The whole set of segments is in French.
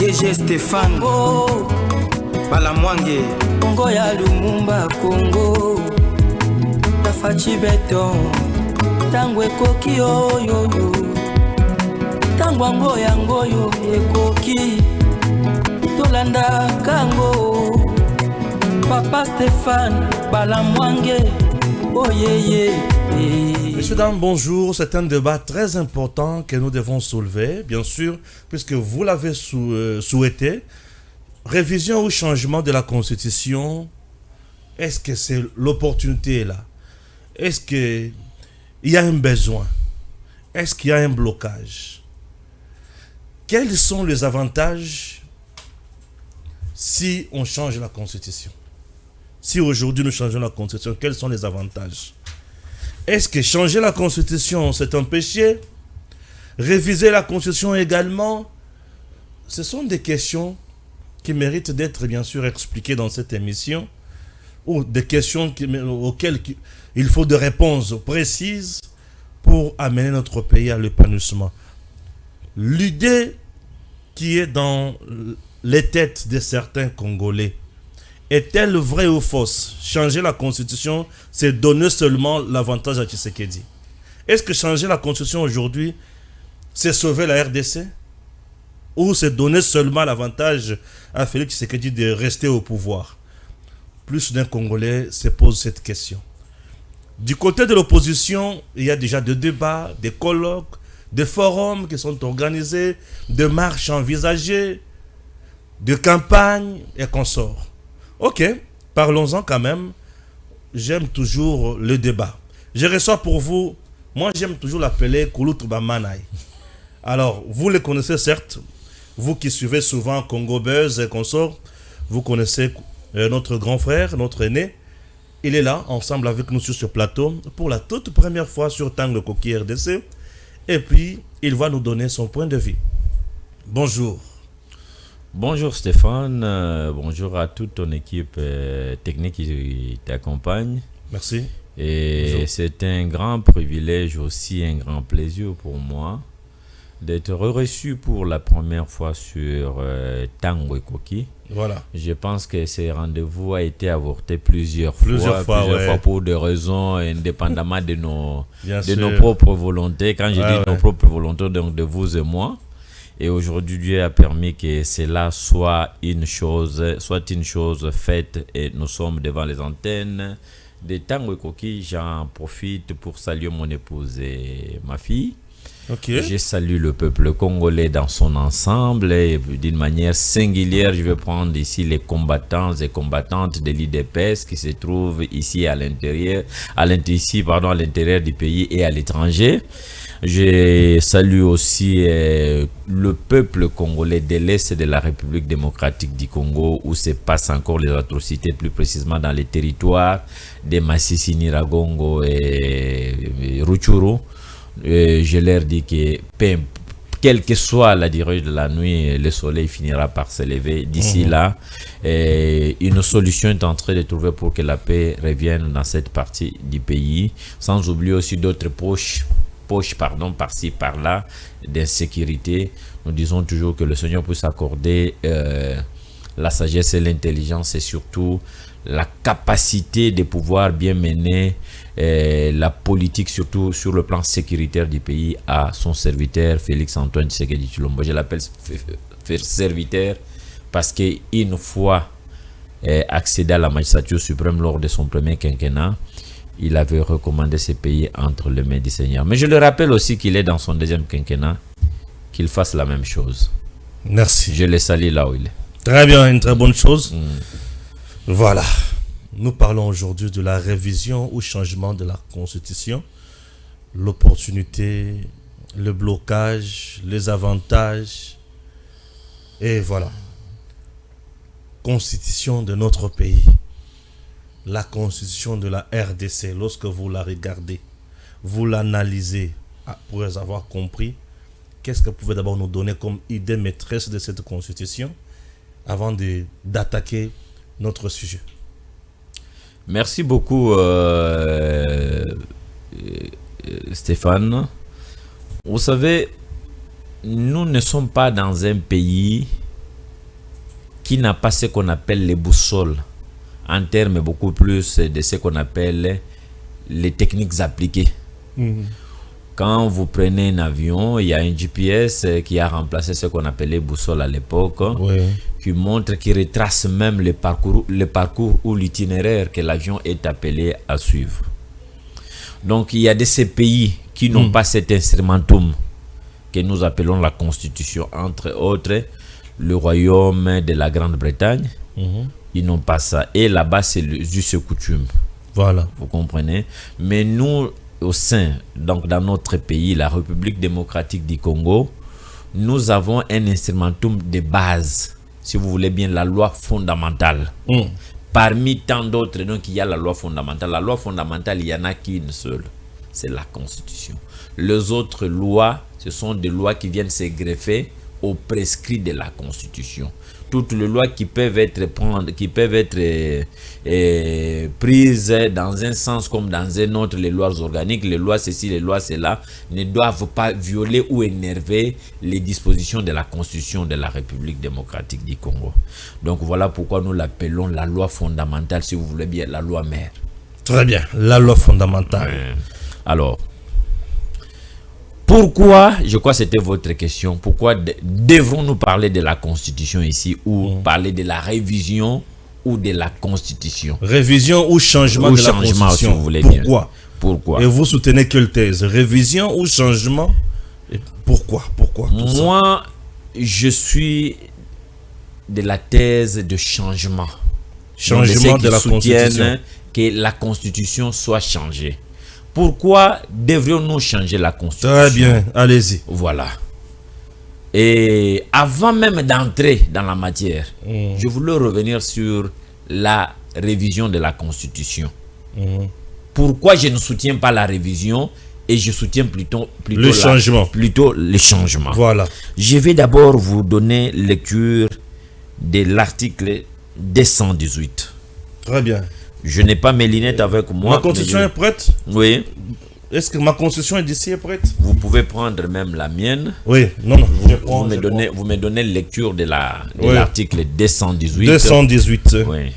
DG Stéphane oh. Balamwange Congo ya Lumumba Congo Tafachi Beton Tangwe koki oyoyo Tangwango yangoyo ekoki Tolanda kango Papa Stéphane Balamwange oh yeah. Messieurs, dames, bonjour. C'est un débat très important que nous devons soulever, bien sûr, puisque vous l'avez souhaité. Révision ou changement de la Constitution, est-ce que c'est l'opportunité là? Est-ce qu'il y a un besoin? Est-ce qu'il y a un blocage? Quels sont les avantages si on change la Constitution? Si aujourd'hui nous changeons la Constitution, quels sont les avantages? Est-ce que changer la Constitution, c'est un péché? Réviser la Constitution également? Ce sont des questions qui méritent d'être bien sûr expliquées dans cette émission, ou des questions auxquelles il faut des réponses précises pour amener notre pays à l'épanouissement. L'idée qui est dans les têtes de certains Congolais, est-elle vraie ou fausse? Changer la Constitution, c'est donner seulement l'avantage à Tshisekedi. Est-ce que changer la Constitution aujourd'hui, c'est sauver la RDC? Ou c'est donner seulement l'avantage à Félix Tshisekedi de rester au pouvoir? Plus d'un Congolais se pose cette question. Du côté de l'opposition, il y a déjà des débats, des colloques, des forums qui sont organisés, des marches envisagées, des campagnes et consorts. Ok, parlons-en quand même. J'aime toujours le débat. Je reçois pour vous, moi j'aime toujours l'appeler Kouloutou Bamanaï. Alors, vous le connaissez certes, vous qui suivez souvent Congo Buzz et consorts, vous connaissez notre grand frère, notre aîné. Il est là, ensemble avec nous sur ce plateau, pour la toute première fois sur Tango Koki RDC. Et puis, il va nous donner son point de vue. Bonjour. Bonjour Stéphane, bonjour à toute ton équipe technique qui t'accompagne. Merci. Et c'est un grand privilège aussi, un grand plaisir pour moi d'être reçu pour la première fois sur Tango Koki. Voilà. Je pense que ce rendez-vous a été avorté plusieurs fois pour des raisons indépendamment de nos propres volontés. Quand je dis nos propres volontés, donc de vous et moi. Et aujourd'hui, Dieu a permis que cela soit une chose faite et nous sommes devant les antennes de Tango Koki. J'en profite pour saluer mon épouse et ma fille. Okay. Je salue le peuple congolais dans son ensemble et d'une manière singulière, je vais prendre ici les combattants et combattantes de l'IDPS qui se trouvent ici à l'intérieur, à l'intérieur du pays et à l'étranger. Je salue aussi le peuple congolais de l'Est de la République démocratique du Congo où se passent encore les atrocités, plus précisément dans les territoires de Masisi, Nyiragongo et Rutshuru. Je leur dis que quelle que soit la durée de la nuit, le soleil finira par se lever. D'ici là, une solution est en train de trouver pour que la paix revienne dans cette partie du pays, sans oublier aussi d'autres poches par-ci, par-là, d'insécurité. Nous disons toujours que le Seigneur puisse accorder la sagesse et l'intelligence et surtout la capacité de pouvoir bien mener la politique, surtout sur le plan sécuritaire du pays, à son serviteur Félix Antoine Tshisekedi Tshilombo. Je l'appelle serviteur parce qu'une fois accédé à la magistrature suprême lors de son premier quinquennat, il avait recommandé ce pays entre les mains du Seigneur. Mais je le rappelle aussi qu'il est dans son deuxième quinquennat, qu'il fasse la même chose. Merci. Je le salue là où il est. Très bien, une très bonne chose. Voilà. Nous parlons aujourd'hui de la révision ou changement de la Constitution. L'opportunité, le blocage, les avantages. Et voilà. Constitution de notre pays. La constitution de la RDC, lorsque vous la regardez, vous l'analysez, pour avoir compris, qu'est-ce que vous pouvez d'abord nous donner comme idée maîtresse de cette constitution avant d'attaquer notre sujet? Merci beaucoup Stéphane. Vous savez, nous ne sommes pas dans un pays qui n'a pas ce qu'on appelle les boussoles, en termes beaucoup plus de ce qu'on appelle les techniques appliquées. Quand vous prenez un avion, il y a un GPS qui a remplacé ce qu'on appelait boussole à l'époque, qui montre, qui retrace même le parcours ou l'itinéraire que l'avion est appelé à suivre. Donc il y a de ces pays qui n'ont pas cet instrumentum que nous appelons la Constitution, entre autres le Royaume de la Grande-Bretagne. Ils n'ont pas ça. Et là-bas, c'est le juste coutume. Voilà. Vous comprenez? Mais nous, au sein, donc dans notre pays, la République démocratique du Congo, nous avons un instrumentum de base, si vous voulez bien, la loi fondamentale. Parmi tant d'autres, donc il y a la loi fondamentale. La loi fondamentale, il n'y en a qu'une seule, c'est la Constitution. Les autres lois, ce sont des lois qui viennent se greffer aux prescrits de la Constitution. Toutes les lois qui peuvent être prises dans un sens comme dans un autre, les lois organiques, les lois ceci, les lois cela, ne doivent pas violer ou énerver les dispositions de la Constitution de la République démocratique du Congo. Donc voilà pourquoi nous l'appelons la loi fondamentale, si vous voulez bien, la loi mère. Très bien, la loi fondamentale. Alors, pourquoi, je crois que c'était votre question, pourquoi devrons-nous parler de la Constitution ici ou parler de la révision ou de la Constitution? Révision ou changement de la Constitution, si vous voulez pourquoi? Bien. Pourquoi? Et vous soutenez quelle thèse? Révision ou changement? Et pourquoi? Moi, je suis de la thèse de changement. Changement de la Constitution. Que la Constitution soit changée. Pourquoi devrions-nous changer la Constitution? Très bien, allez-y. Voilà. Et avant même d'entrer dans la matière, je voulais revenir sur la révision de la Constitution. Pourquoi je ne soutiens pas la révision et je soutiens plutôt le changement. Plutôt le changement. Voilà. Je vais d'abord vous donner lecture de l'article 218. Très bien. Je n'ai pas mes lunettes avec moi. Ma constitution est prête? Oui. Est-ce que ma constitution d'ici est prête? Vous pouvez prendre même la mienne. Oui, non. Vous me donnez lecture de l'article 218. 218. Oui.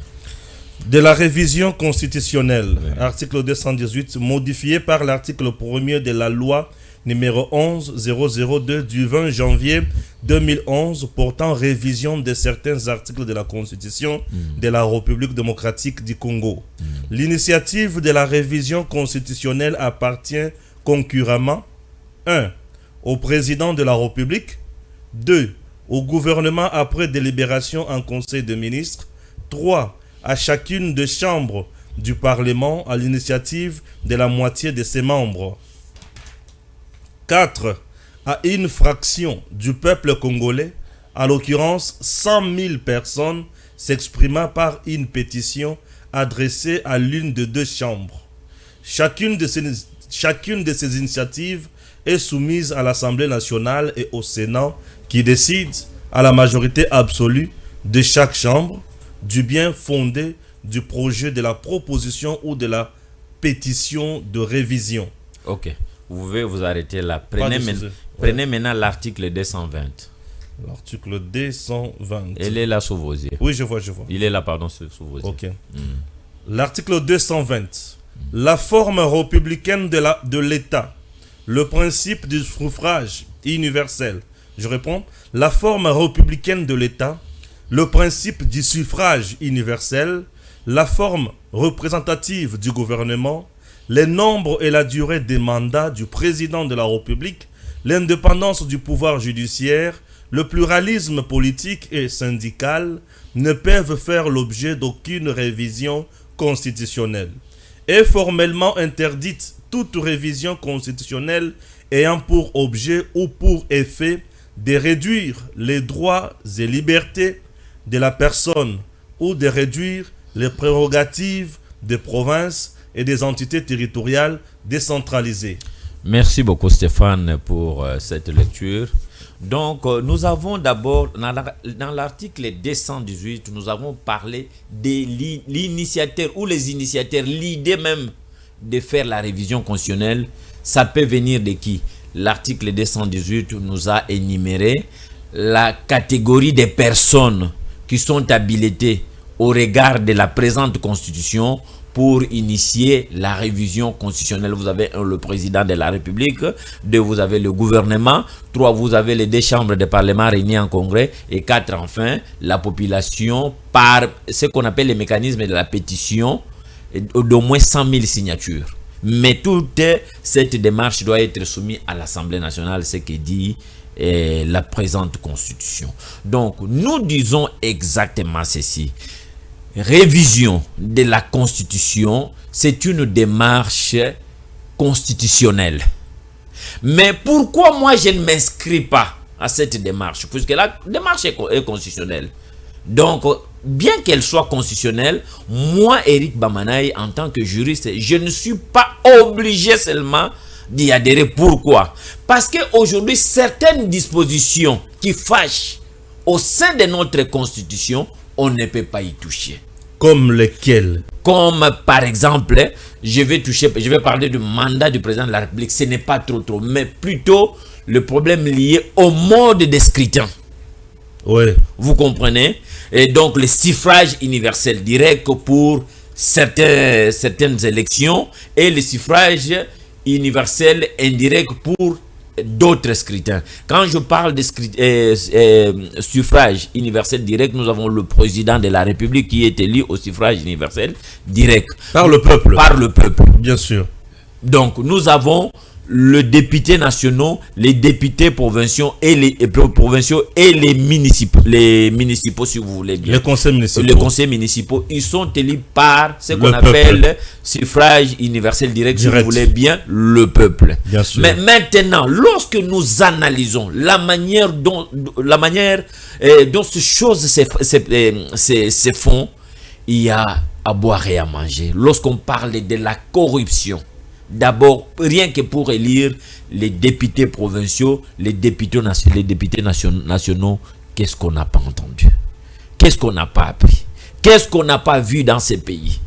De la révision constitutionnelle. Oui. Article 218, modifié par l'article 1er de la loi numéro 11-002 du 20 janvier 2011 portant révision de certains articles de la Constitution de la République démocratique du Congo. L'initiative de la révision constitutionnelle appartient concurremment 1. Au président de la République, 2. Au gouvernement après délibération en Conseil des ministres, 3. À chacune des chambres du Parlement à l'initiative de la moitié de ses membres. 4. À une fraction du peuple congolais, à l'occurrence 100 000 personnes, s'exprimant par une pétition adressée à l'une des deux chambres. Chacune de ces initiatives est soumise à l'Assemblée nationale et au Sénat qui décide à la majorité absolue de chaque chambre du bien fondé du projet de la proposition ou de la pétition de révision. Ok. Vous pouvez vous arrêter là. Prenez maintenant l'article 220. L'article 220. Elle est là sous vos yeux. Oui, je vois. Il est là, pardon, sous vos yeux. Ok. L'article 220. La forme républicaine de l'État. Le principe du suffrage universel. Je réponds. La forme républicaine de l'État. Le principe du suffrage universel. La forme représentative du gouvernement. Les nombres et la durée des mandats du président de la République, l'indépendance du pouvoir judiciaire, le pluralisme politique et syndical ne peuvent faire l'objet d'aucune révision constitutionnelle. Est formellement interdite toute révision constitutionnelle ayant pour objet ou pour effet de réduire les droits et libertés de la personne ou de réduire les prérogatives des provinces et des entités territoriales décentralisées. Merci beaucoup Stéphane pour cette lecture. Donc nous avons d'abord, dans l'article 218, nous avons parlé de l'initiateur ou les initiateurs, l'idée même de faire la révision constitutionnelle, ça peut venir de qui? L'article 218 nous a énuméré la catégorie des personnes qui qui sont habilités au regard de la présente constitution pour initier la révision constitutionnelle. Vous avez le président de la République, 2, vous avez le gouvernement, 3, vous avez les 2 chambres de parlement réunies en congrès, et 4, enfin, la population par ce qu'on appelle les mécanismes de la pétition d'au moins 100 000 signatures. Mais toute cette démarche doit être soumise à l'Assemblée nationale, ce que dit la présente constitution. Donc, nous disons exactement ceci. Révision de la constitution, c'est une démarche constitutionnelle. Mais pourquoi moi je ne m'inscris pas à cette démarche? Puisque la démarche est constitutionnelle. Donc, bien qu'elle soit constitutionnelle, moi, Eric Bamanaï, en tant que juriste, je ne suis pas obligé seulement d'y adhérer. Pourquoi? Parce qu'aujourd'hui, certaines dispositions qui fâchent au sein de notre constitution, on ne peut pas y toucher. Comme lesquelles? Comme par exemple, je vais parler du mandat du président de la République. Ce n'est pas trop, mais plutôt le problème lié au mode de scrutin. Oui. Vous comprenez? Et donc le suffrage universel direct pour certaines élections et le suffrage universel indirect pour d'autres scrutins. Quand je parle de suffrage universel direct, nous avons le président de la République qui est élu au suffrage universel direct. Par le peuple. Par le peuple. Bien sûr. Donc, nous avons le député nationaux, les députés provinciaux et les municipaux, si vous voulez bien. Les conseils municipaux. Les conseils municipaux, ils sont élus par ce qu'on appelle suffrage universel direct, si vous voulez bien, le peuple. Bien sûr. Mais maintenant, lorsque nous analysons la manière dont ces choses se font, il y a à boire et à manger. Lorsqu'on parle de la corruption, d'abord, rien que pour élire les députés provinciaux, les députés nationaux, qu'est-ce qu'on n'a pas entendu? Qu'est-ce qu'on n'a pas appris? Qu'est-ce qu'on n'a pas vu dans ces pays?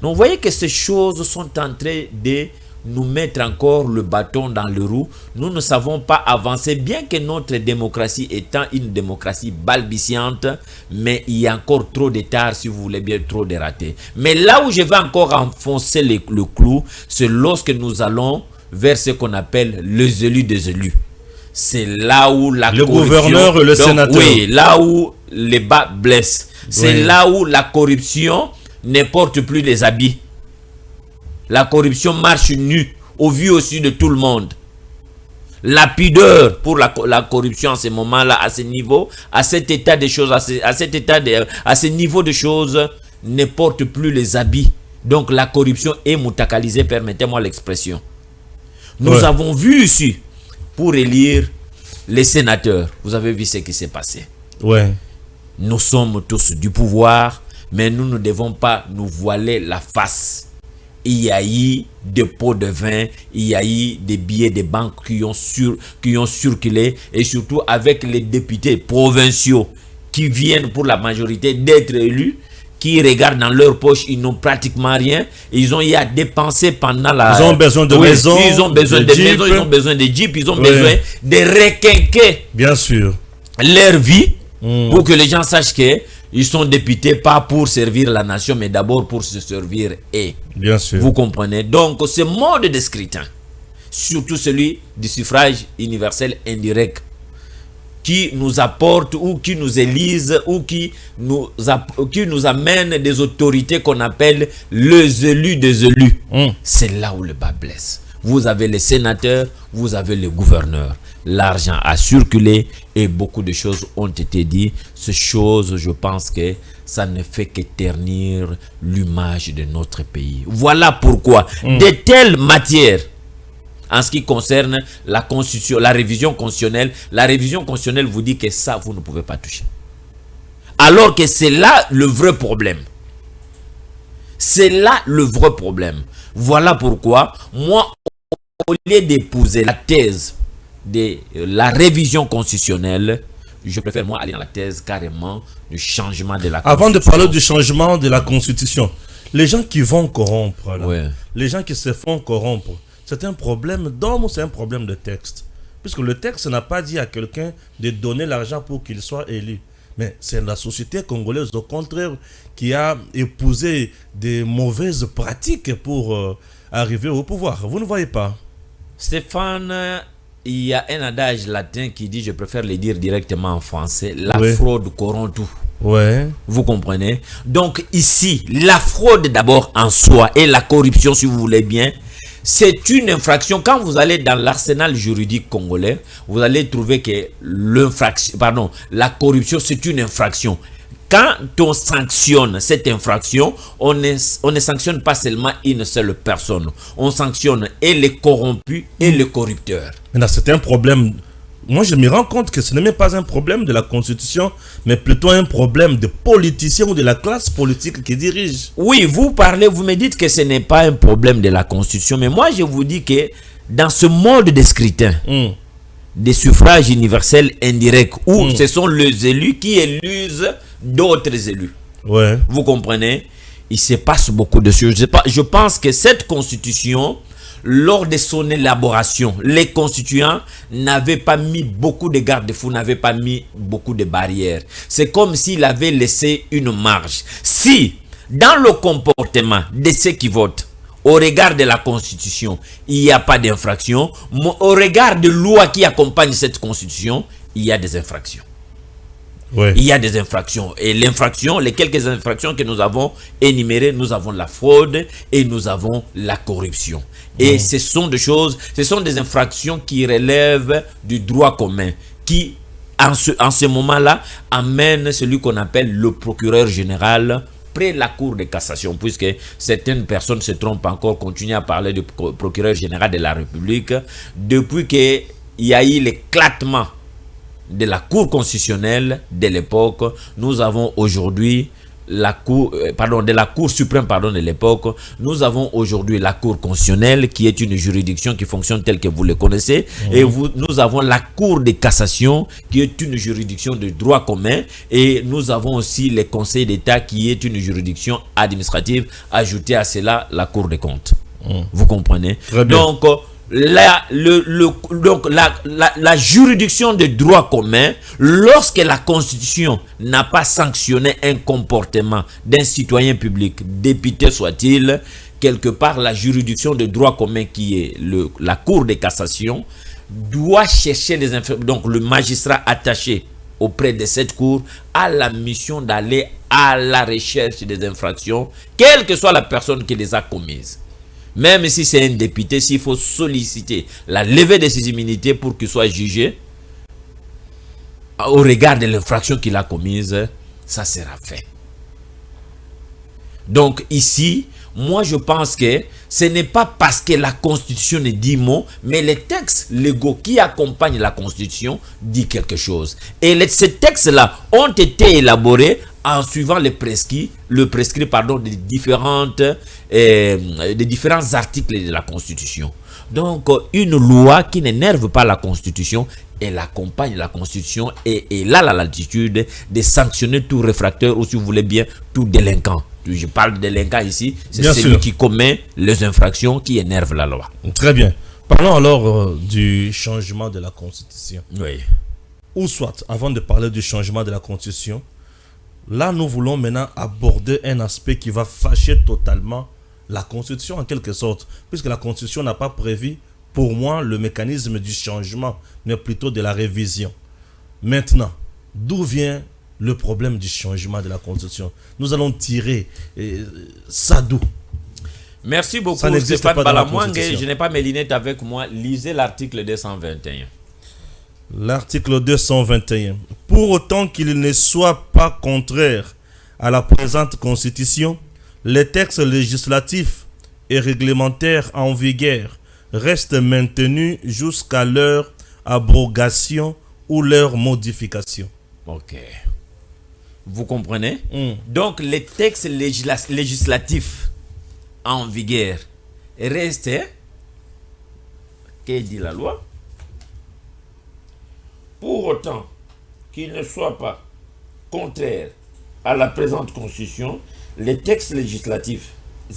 Donc, vous voyez que ces choses sont en train de nous mettre encore le bâton dans le roue. Nous ne savons pas avancer, bien que notre démocratie étant une démocratie balbutiante, mais il y a encore trop de tard, si vous voulez bien, trop de ratés. Mais là où je vais encore enfoncer le clou, c'est lorsque nous allons vers ce qu'on appelle les élus des élus. C'est là où le gouverneur et le sénateur. Oui, là où les bas blessent. C'est là où la corruption ne porte plus les habits. La corruption marche nue au vu aussi de tout le monde. La pudeur pour la corruption en ce moment-là, à ce niveau, à cet état de choses, à ce niveau de choses, ne porte plus les habits. Donc la corruption est moutakalisée, permettez-moi l'expression. Nous avons vu ici, pour élire les sénateurs, vous avez vu ce qui s'est passé. Ouais. Nous sommes tous du pouvoir, mais nous ne devons pas nous voiler la face. Il y a eu des pots de vin, il y a eu des billets de banque qui ont circulé, et surtout avec les députés provinciaux qui viennent pour la majorité d'être élus, qui regardent dans leur poche, ils n'ont pratiquement rien. Ils ont eu à dépenser pendant la... Ils ont besoin de maisons, ils ont besoin de maisons, ils ont besoin de jeeps, ils ont besoin de requinquer. Bien sûr. Leur vie, pour que les gens sachent que ils sont députés pas pour servir la nation, mais d'abord pour se servir et. Bien sûr. Vous comprenez? Donc, ce mode de scrutin, surtout celui du suffrage universel indirect, qui nous apporte ou qui nous élise ou qui nous amène des autorités qu'on appelle les élus des élus. C'est là où le bas blesse. Vous avez les sénateurs, vous avez les gouverneurs. L'argent a circulé et beaucoup de choses ont été dites. Ces choses, je pense que ça ne fait que ternir l'image de notre pays. Voilà pourquoi de telles matières, en ce qui concerne la constitution, la révision constitutionnelle vous dit que ça, vous ne pouvez pas toucher. Alors que c'est là le vrai problème. C'est là le vrai problème. Voilà pourquoi, moi, au lieu d'épouser la thèse de la révision constitutionnelle, je préfère moi aller dans la thèse carrément du changement de la Constitution. Avant de parler du changement de la Constitution, les gens qui vont corrompre, là, les gens qui se font corrompre, c'est un problème d'homme ou c'est un problème de texte? Puisque le texte n'a pas dit à quelqu'un de donner l'argent pour qu'il soit élu. Mais c'est la société congolaise, au contraire, qui a épousé des mauvaises pratiques pour arriver au pouvoir. Vous ne voyez pas? Stéphane, il y a un adage latin qui dit, je préfère le dire directement en français, la Oui. fraude corrompt tout. Ouais. Vous comprenez? Donc ici, la fraude d'abord en soi et la corruption, si vous voulez bien, c'est une infraction. Quand vous allez dans l'arsenal juridique congolais, vous allez trouver que la corruption, c'est une infraction. Quand on sanctionne cette infraction, on ne sanctionne pas seulement une seule personne. On sanctionne et les corrompus et les corrupteurs. Maintenant, c'est un problème. Moi, je me rends compte que ce n'est même pas un problème de la Constitution, mais plutôt un problème de politiciens ou de la classe politique qui dirige. Oui, vous me dites que ce n'est pas un problème de la Constitution, mais moi je vous dis que dans ce mode de scrutin, des suffrages universels indirects, où ce sont les élus qui élisent d'autres élus, Ouais. vous comprenez, il se passe beaucoup de choses. Je pense que cette Constitution, lors de son élaboration, les constituants n'avaient pas mis beaucoup de garde-fous, n'avaient pas mis beaucoup de barrières. C'est comme s'il avait laissé une marge. Si, dans le comportement de ceux qui votent, au regard de la Constitution, il n'y a pas d'infraction, au regard de lois qui accompagnent cette Constitution, il y a des infractions. Ouais. Il y a des infractions. Et l'infraction, les quelques infractions que nous avons énumérées, nous avons la fraude et nous avons la corruption. Et ce sont des infractions qui relèvent du droit commun, qui, en ce moment-là, amènent celui qu'on appelle le procureur général près la Cour de cassation, puisque certaines personnes se trompent encore, continuent à parler du procureur général de la République, depuis qu'il y a eu l'éclatement de la Cour constitutionnelle de l'époque. Nous avons aujourd'hui de la Cour suprême de l'époque, nous avons aujourd'hui la Cour constitutionnelle qui est une juridiction qui fonctionne telle que vous le connaissez, et nous avons la Cour de cassation qui est une juridiction de droit commun, et nous avons aussi le Conseil d'État qui est une juridiction administrative, ajoutée à cela la Cour des comptes. Vous comprenez? Très bien. Donc la juridiction de droit commun, lorsque la Constitution n'a pas sanctionné un comportement d'un citoyen public, député soit-il, quelque part la juridiction de droit commun qui est la Cour de cassation doit chercher donc le magistrat attaché auprès de cette cour a la mission d'aller à la recherche des infractions, quelle que soit la personne qui les a commises. Même si c'est un député, s'il faut solliciter la levée de ses immunités pour qu'il soit jugé, au regard de l'infraction qu'il a commise, ça sera fait. Donc ici, moi je pense que ce n'est pas parce que la Constitution ne dit mot, mais les textes légaux qui accompagnent la Constitution disent quelque chose. Et ces textes-là ont été élaborés en suivant des différents articles de la Constitution. Donc, une loi qui n'énerve pas la Constitution, elle accompagne la Constitution et elle a la latitude de sanctionner tout réfractaire, ou si vous voulez bien, tout délinquant. Je parle de délinquant ici, c'est celui qui commet les infractions qui énervent la loi. Très bien. Parlons alors du changement de la Constitution. Oui. Ou soit, avant de parler du changement de la Constitution, là, nous voulons maintenant aborder un aspect qui va fâcher totalement la Constitution en quelque sorte, puisque la Constitution n'a pas prévu, pour moi, le mécanisme du changement, mais plutôt de la révision. Maintenant, d'où vient le problème du changement de la Constitution? Nous allons tirer ça d'où? Merci beaucoup, Ça n'existe Stéphane pas dans la Balamwangue. Constitution. Je n'ai pas mes lunettes avec moi. Lisez l'article 221. L'article 221. Pour autant qu'il ne soit pas contraire à la présente Constitution, les textes législatifs et réglementaires en vigueur restent maintenus jusqu'à leur abrogation ou leur modification. Ok. Vous comprenez? Donc, les textes législatifs en vigueur restent. Qu'est-ce que dit la loi? Pour autant qu'il ne soit pas contraire à la présente Constitution, les textes législatifs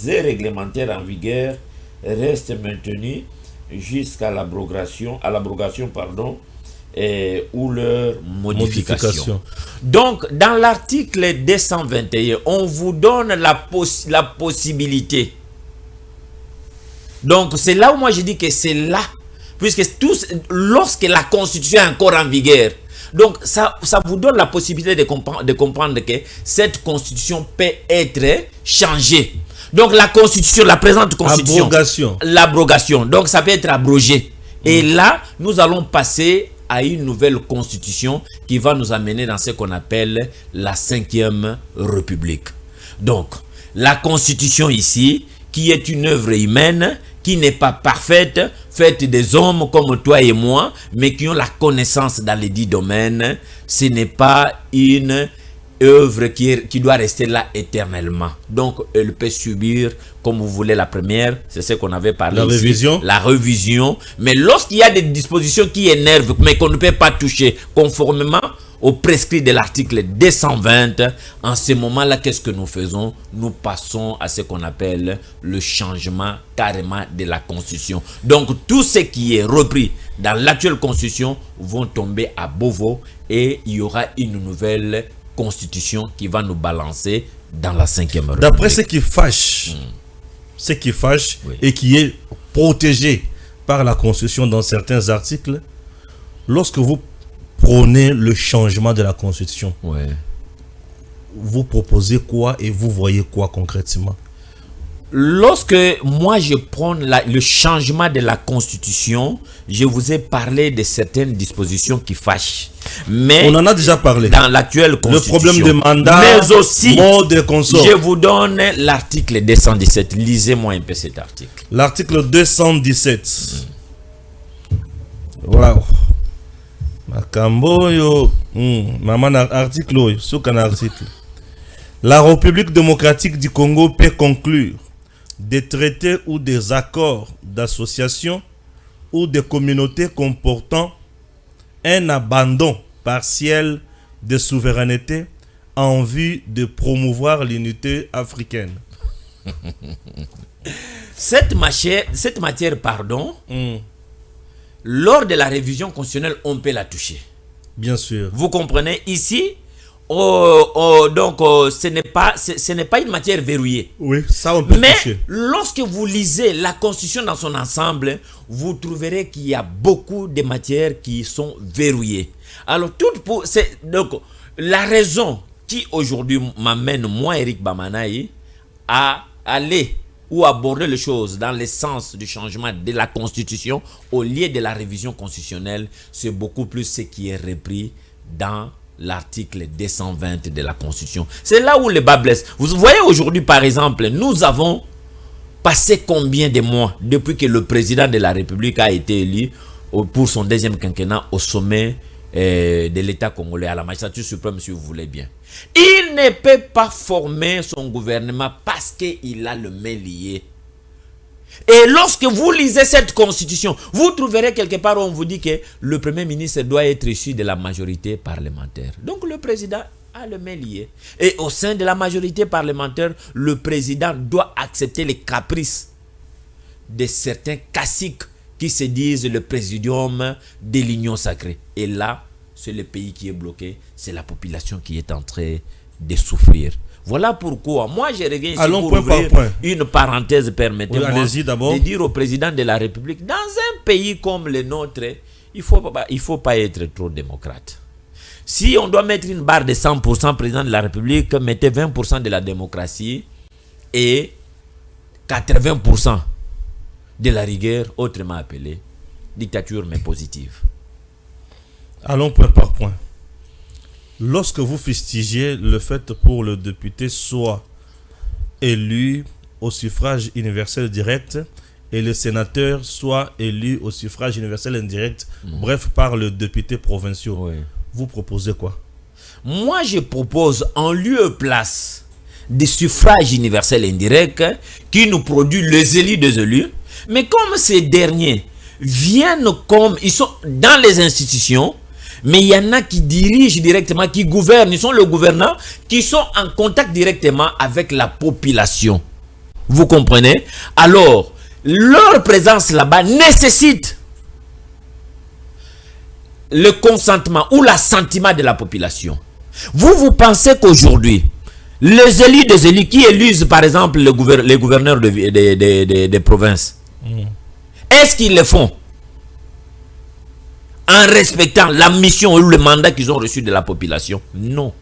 et réglementaires en vigueur restent maintenus jusqu'à l'abrogation, ou leur modification. Donc, dans l'article 221, on vous donne la possibilité. Donc, c'est là où moi je dis que c'est là, puisque lorsque la Constitution est encore en vigueur, donc ça vous donne la possibilité de comprendre que cette Constitution peut être changée. Donc, la Constitution, la présente Constitution, l'abrogation, donc ça peut être abrogé. Et là, nous allons passer à une nouvelle constitution qui va nous amener dans ce qu'on appelle la 5e République. Donc, la constitution ici, qui est une œuvre humaine, qui n'est pas parfaite, faite des hommes comme toi et moi, mais qui ont la connaissance dans les 10 domaines, ce n'est pas une œuvre qui doit rester là éternellement. Donc, elle peut subir, comme vous voulez, la première, c'est ce qu'on avait parlé ici, la révision. Mais lorsqu'il y a des dispositions qui énervent, mais qu'on ne peut pas toucher, conformément au prescrit de l'article 220, en ce moment-là, qu'est-ce que nous faisons? Nous passons à ce qu'on appelle le changement carrément de la Constitution. Donc, tout ce qui est repris dans l'actuelle Constitution vont tomber à Beauvau et il y aura une nouvelle Constitution qui va nous balancer dans la 5e République. D'après ce qui fâche, oui, et qui est protégé par la Constitution dans certains articles, lorsque vous prônez le changement de la Constitution, oui, vous proposez quoi et vous voyez quoi concrètement? Lorsque moi je prends le changement de la Constitution, je vous ai parlé de certaines dispositions qui fâchent. Mais on en a déjà parlé. Dans l'actuelle Constitution. Le problème de mandat, mais aussi, mode et consort. Je vous donne l'article 217. Lisez-moi un peu cet article. L'article 217. Waouh. Makamboyo. Maman article. Article. La République démocratique du Congo peut conclure des traités ou des accords d'association ou des communautés comportant un abandon partiel de souveraineté en vue de promouvoir l'unité africaine. Cette matière, lors de la révision constitutionnelle, on peut la toucher. Bien sûr. Vous comprenez? Ici, ce n'est pas une matière verrouillée. Oui, ça on peut toucher. Mais lorsque vous lisez la Constitution dans son ensemble, vous trouverez qu'il y a beaucoup de matières qui sont verrouillées. Alors, donc, la raison qui aujourd'hui m'amène, moi, Eric Bamanaï, à aller ou aborder les choses dans le sens du changement de la Constitution au lieu de la révision constitutionnelle, c'est beaucoup plus ce qui est repris dans l'article 220 de la Constitution. C'est là où le bas blesse. Vous voyez aujourd'hui, par exemple, nous avons passé combien de mois depuis que le président de la République a été élu pour son 2e quinquennat au sommet de l'État congolais, à la magistrature suprême, si vous voulez bien. Il ne peut pas former son gouvernement parce qu'il a le main lié. Et lorsque vous lisez cette constitution, vous trouverez quelque part où on vous dit que le premier ministre doit être issu de la majorité parlementaire. Donc le président a le main lié. Et au sein de la majorité parlementaire, le président doit accepter les caprices de certains caciques qui se disent le présidium de l'union sacrée. Et là, c'est le pays qui est bloqué, c'est la population qui est en train de souffrir. Voilà pourquoi, moi je reviens ici pour ouvrir une parenthèse, permettez-moi de dire au président de la République, dans un pays comme le nôtre, il faut pas être trop démocrate. Si on doit mettre une barre de 100% président de la République, mettez 20% de la démocratie et 80% de la rigueur, autrement appelée dictature mais positive. Allons point par point. Lorsque vous fustigez le fait pour le député soit élu au suffrage universel direct et le sénateur soit élu au suffrage universel indirect, bref, par le député provincial, vous proposez quoi? Moi, je propose en lieu et place des suffrages universels indirects qui nous produisent les élus des élus, mais comme ces derniers viennent comme ils sont dans les institutions, mais il y en a qui dirigent directement, qui gouvernent, ils sont le gouvernant, qui sont en contact directement avec la population. Vous comprenez? Alors, leur présence là-bas nécessite le consentement ou l'assentiment de la population. Vous pensez qu'aujourd'hui, les élus des élus qui élisent par exemple les gouverneurs des provinces, est-ce qu'ils le font en respectant la mission ou le mandat qu'ils ont reçu de la population? Non.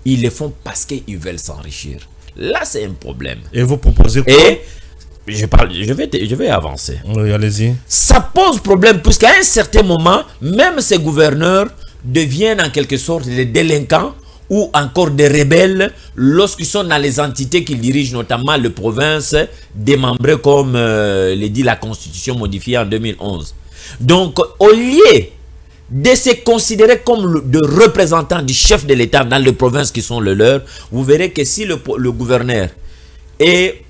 Ils le font parce qu'ils veulent s'enrichir. Là, c'est un problème. Et vous proposez quoi? Et je vais avancer. Oui, allez-y. Ça pose problème puisqu'à un certain moment, même ces gouverneurs deviennent en quelque sorte des délinquants ou encore des rebelles lorsqu'ils sont dans les entités qu'ils dirigent, notamment les provinces démembrées comme le dit la Constitution modifiée en 2011. Donc, au lieu de se considérer comme de représentants du chef de l'État dans les provinces qui sont le leur, vous verrez que si le gouverneur est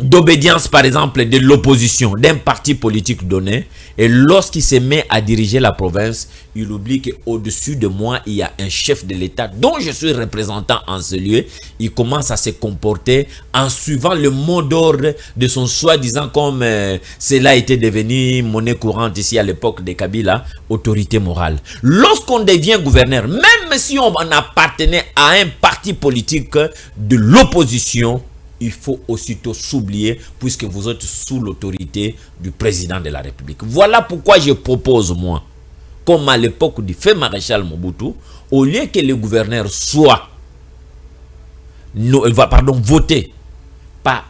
d'obédience, par exemple, de l'opposition, d'un parti politique donné, et lorsqu'il se met à diriger la province, il oublie qu'au-dessus de moi, il y a un chef de l'État dont je suis représentant en ce lieu. Il commence à se comporter en suivant le mot d'ordre de son soi-disant, comme cela était devenu monnaie courante ici à l'époque de Kabila, autorité morale. Lorsqu'on devient gouverneur, même si on appartenait à un parti politique de l'opposition, il faut aussitôt s'oublier puisque vous êtes sous l'autorité du président de la République. Voilà pourquoi je propose, moi, comme à l'époque du fait maréchal Mobutu, au lieu que le gouverneur soit voté par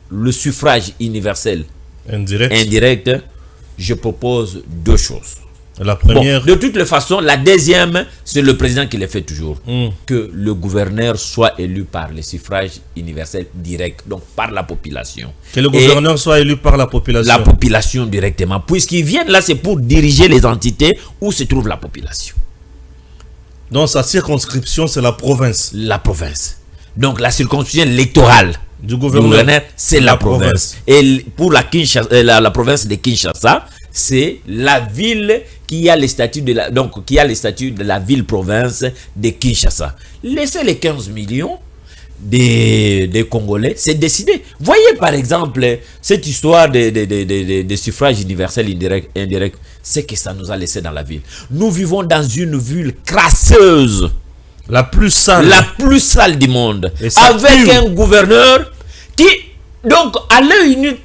le suffrage universel indirect, je propose deux choses. La première... Bon, de toutes les façons, la deuxième, c'est le président qui le fait toujours. Que le gouverneur soit élu par le suffrage universel direct, donc par la population. Que le gouverneur soit élu par la population. La population directement. Puisqu'ils viennent là, c'est pour diriger les entités où se trouve la population. Donc sa circonscription, c'est la province. La province. Donc la circonscription électorale du gouverneur, c'est la province. Et pour la province de Kinshasa, c'est la ville qui a le statut de la ville-province de Kinshasa. Laissez les 15 millions des Congolais, c'est décidé. Voyez par exemple cette histoire de suffrage universel indirect, c'est que ça nous a laissé dans la ville. Nous vivons dans une ville crasseuse. La plus sale. La plus sale du monde. Avec un gouverneur qui... Donc, à l'œil nu,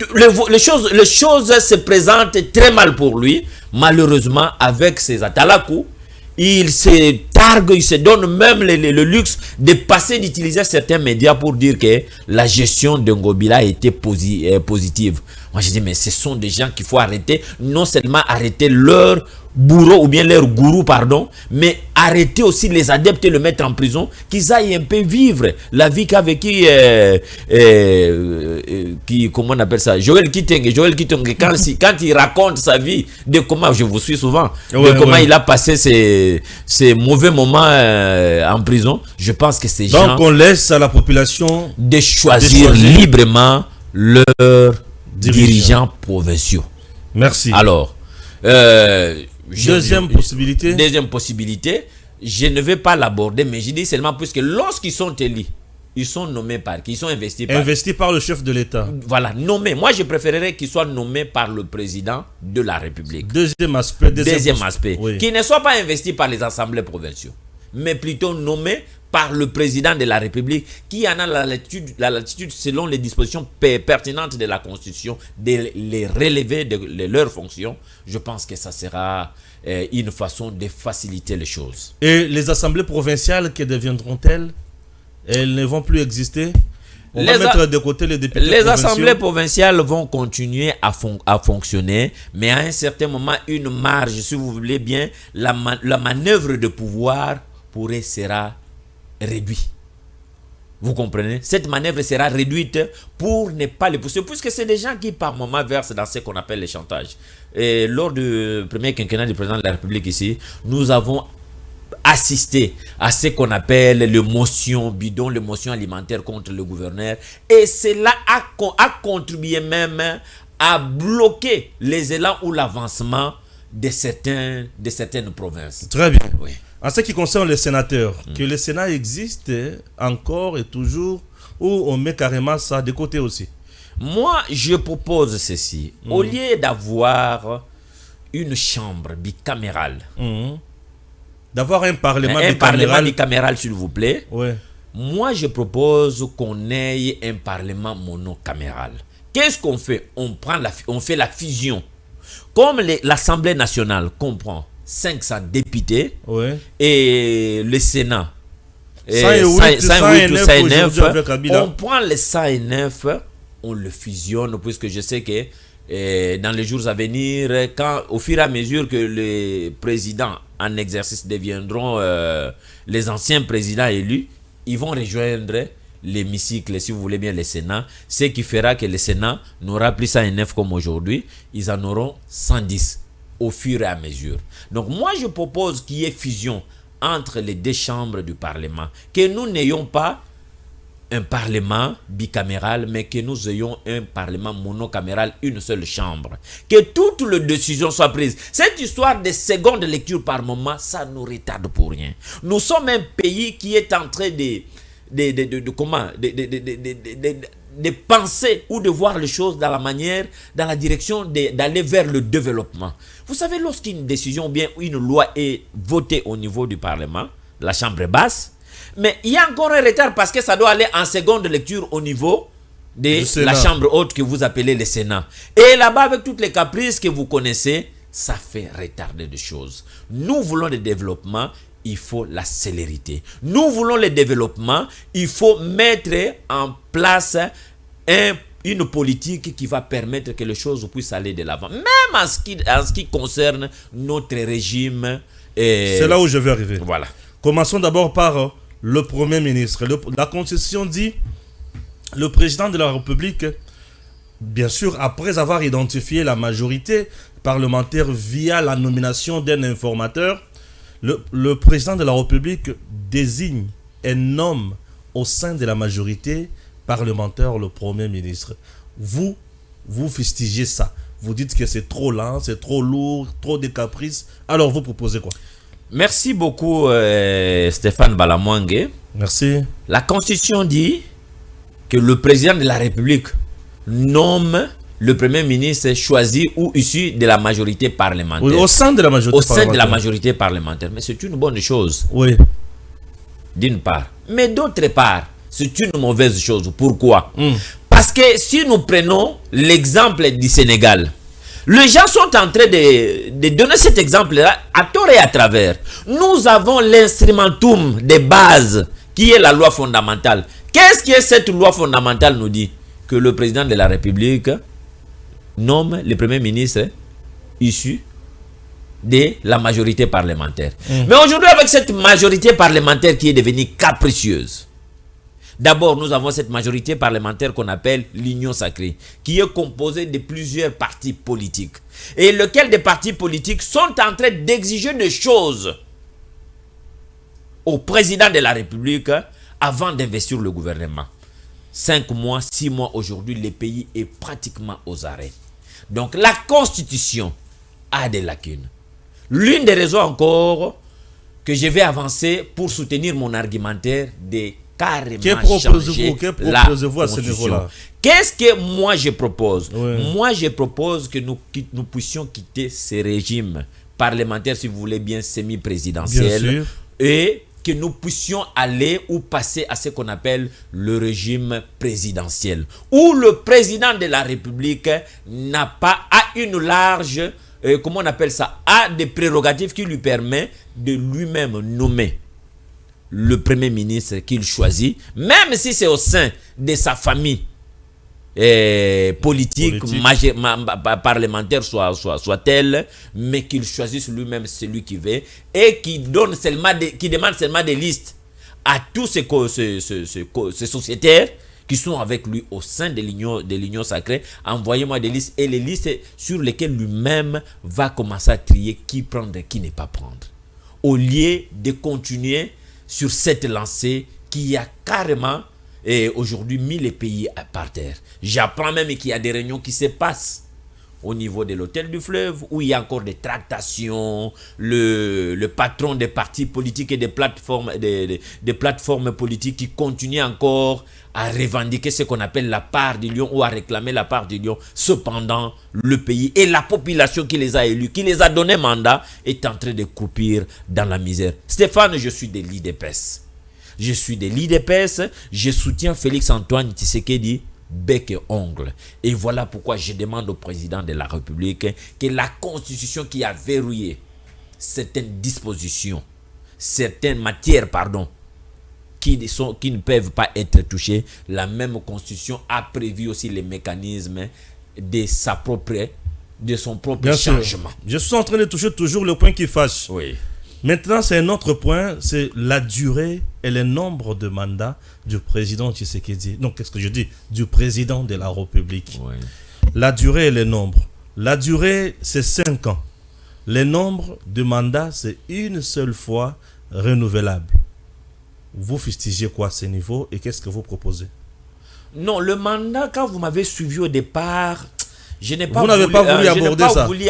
les choses se présentent très mal pour lui. Malheureusement, avec ses atalakou, il se targue, il se donne même le luxe de passer d'utiliser certains médias pour dire que la gestion de Ngobila a été positive. Moi, je dis, mais ce sont des gens qu'il faut arrêter. Non seulement arrêter leur bourreau ou bien leur gourou, pardon, mais arrêter aussi les adeptes et le mettre en prison, qu'ils aillent un peu vivre la vie qu'a vécu comment on appelle ça, Joël Kitenge, quand il raconte sa vie, de comment, je vous suis souvent, comment il a passé ces mauvais moments en prison. Je pense que ces gens... Donc on laisse à la population de choisir librement leurs dirigeants provinciaux. Merci. Alors, deuxième possibilité, je ne vais pas l'aborder, mais je dis seulement puisque lorsqu'ils sont élus, ils sont nommés par qui? Ils sont investis par le chef de l'État. Voilà, nommés. Moi, je préférerais qu'ils soient nommés par le président de la République. Deuxième aspect. Oui. Qu'ils ne soient pas investis par les assemblées provinciales, mais plutôt nommés par le président de la République qui en a la latitude selon les dispositions pertinentes de la Constitution de les relever de leurs fonctions. Je pense que ça sera une façon de faciliter les choses. Et les assemblées provinciales, que deviendront-elles? Elles ne vont plus exister? On va mettre de côté les députés provinciaux. Les assemblées provinciales vont continuer à fonctionner, mais à un certain moment, une marge, si vous voulez bien, la manœuvre de pouvoir sera réduite. Vous comprenez? Cette manœuvre sera réduite pour ne pas les pousser, puisque c'est des gens qui par moment versent dans ce qu'on appelle le chantage. Et lors du premier quinquennat du président de la République ici, nous avons assisté à ce qu'on appelle le motion bidon, le motion alimentaire contre le gouverneur, et cela a contribué même à bloquer les élans ou l'avancement de certaines provinces. Très bien. Oui. En ce qui concerne les sénateurs, que le Sénat existe encore et toujours, ou on met carrément ça de côté aussi? Moi, je propose ceci. Au lieu d'avoir une chambre bicamérale. D'avoir un parlement Un bicaméral. parlement bicaméral, s'il vous plaît. Ouais. Moi, je propose qu'on ait un parlement monocaméral. Qu'est-ce qu'on fait? On fait la fusion. Comme l'Assemblée nationale comprend 500 députés Ouais. et le Sénat 108 ou 109, aujourd'hui avec Kabila. on prend les 109, on le fusionne, puisque je sais que dans les jours à venir, au fur et à mesure que les présidents en exercice deviendront les anciens présidents élus, ils vont rejoindre l'hémicycle, si vous voulez bien, le Sénat, ce qui fera que le Sénat n'aura plus 109 comme aujourd'hui, ils en auront 110 au fur et à mesure. Donc moi je propose qu'il y ait fusion entre les deux chambres du Parlement, que nous n'ayons pas un Parlement bicaméral, mais que nous ayons un Parlement monocaméral, une seule chambre. Que toutes les décisions soient prises. Cette histoire de seconde lecture par moment, ça nous retarde pour rien. Nous sommes un pays qui est en train de penser ou de voir les choses dans la direction d'aller vers le développement. Vous savez, lorsqu'une décision ou bien une loi est votée au niveau du Parlement, la chambre basse, mais il y a encore un retard parce que ça doit aller en seconde lecture au niveau de la chambre haute que vous appelez le Sénat. Et là-bas, avec toutes les caprices que vous connaissez, ça fait retarder des choses. Nous voulons le développement, il faut la célérité. Nous voulons le développement, il faut mettre en place une politique qui va permettre que les choses puissent aller de l'avant. Même en ce qui concerne notre régime. C'est là où je veux arriver. Voilà. Commençons d'abord par le Premier ministre. La Constitution dit le président de la République, bien sûr, après avoir identifié la majorité parlementaire via la nomination d'un informateur, le président de la République désigne et nomme au sein de la majorité parlementaire le Premier ministre. Vous fustigez ça. Vous dites que c'est trop lent, c'est trop lourd, trop de caprices. Alors vous proposez quoi? Merci beaucoup Stéphane Balamwangue. Merci. La Constitution dit que le président de la République nomme le Premier ministre choisi ou issu de la majorité parlementaire. Oui, au sein de la majorité parlementaire. Au sein de la majorité parlementaire. Mais c'est une bonne chose. Oui. D'une part. Mais d'autre part, c'est une mauvaise chose. Pourquoi? Parce que si nous prenons l'exemple du Sénégal, les gens sont en train de donner cet exemple-là à tort et à travers. Nous avons l'instrumentum de base qui est la loi fondamentale. Qu'est-ce que cette loi fondamentale nous dit? Que le président de la République nomme le Premier ministre issu de la majorité parlementaire. Mais aujourd'hui, avec cette majorité parlementaire qui est devenue capricieuse, d'abord, nous avons cette majorité parlementaire qu'on appelle l'Union sacrée, qui est composée de plusieurs partis politiques. Et lesquels des partis politiques sont en train d'exiger des choses au président de la République avant d'investir le gouvernement. 5 mois, 6 mois aujourd'hui, le pays est pratiquement aux arrêts. Donc la Constitution a des lacunes. L'une des raisons encore que je vais avancer pour soutenir mon argumentaire de carrément changer la Constitution. Qu'est-ce que moi je propose? Moi je propose que nous puissions quitter ce régime parlementaire, si vous voulez bien, semi-présidentiel, et que nous puissions aller ou passer à ce qu'on appelle le régime présidentiel, où le président de la République n'a pas une large, comment on appelle ça, a des prérogatives qui lui permettent de lui-même nommer le Premier ministre qu'il choisit, même si c'est au sein de sa famille politique. Parlementaire soit-elle, mais qu'il choisisse lui-même celui qui veut et qui demande seulement des listes à tous ces sociétaires qui sont avec lui au sein de l'Union sacrée. Envoyez-moi des listes, et les listes sur lesquelles lui-même va commencer à trier qui prendre et qui ne pas prendre, au lieu de continuer sur cette lancée qui a carrément aujourd'hui mis les pays par terre. J'apprends même qu'il y a des réunions qui se passent au niveau de l'hôtel du fleuve, où il y a encore des tractations, le patron des partis politiques et des plateformes, des plateformes politiques qui continuent encore à revendiquer ce qu'on appelle la part du lion ou à réclamer la part du lion. Cependant, le pays et la population qui les a élus, qui les a donné mandat, est en train de croupir dans la misère. Stéphane, je suis de l'IDPS. Je suis de l'IDPS, je soutiens Félix-Antoine Tshisekedi bec et ongle. Et voilà pourquoi je demande au président de la République que la constitution qui a verrouillé certaines dispositions, certaines matières, qui ne peuvent pas être touchées, la même constitution a prévu aussi les mécanismes de son propre Bien changement. Sûr. Je suis en train de toucher toujours le point qui fâche. Oui. Maintenant, c'est un autre point, c'est la durée et le nombre de mandats du président Tshisekedi. Donc, qu'est-ce que je dis? Du président de la République. Oui. La durée et le nombre. La durée, c'est 5 ans. Le nombre de mandats, c'est une seule fois renouvelable. Vous fustigez quoi à ce niveau et qu'est-ce que vous proposez? Non, le mandat, quand vous m'avez suivi au départ... Je n'ai pas Vous n'avez pas voulu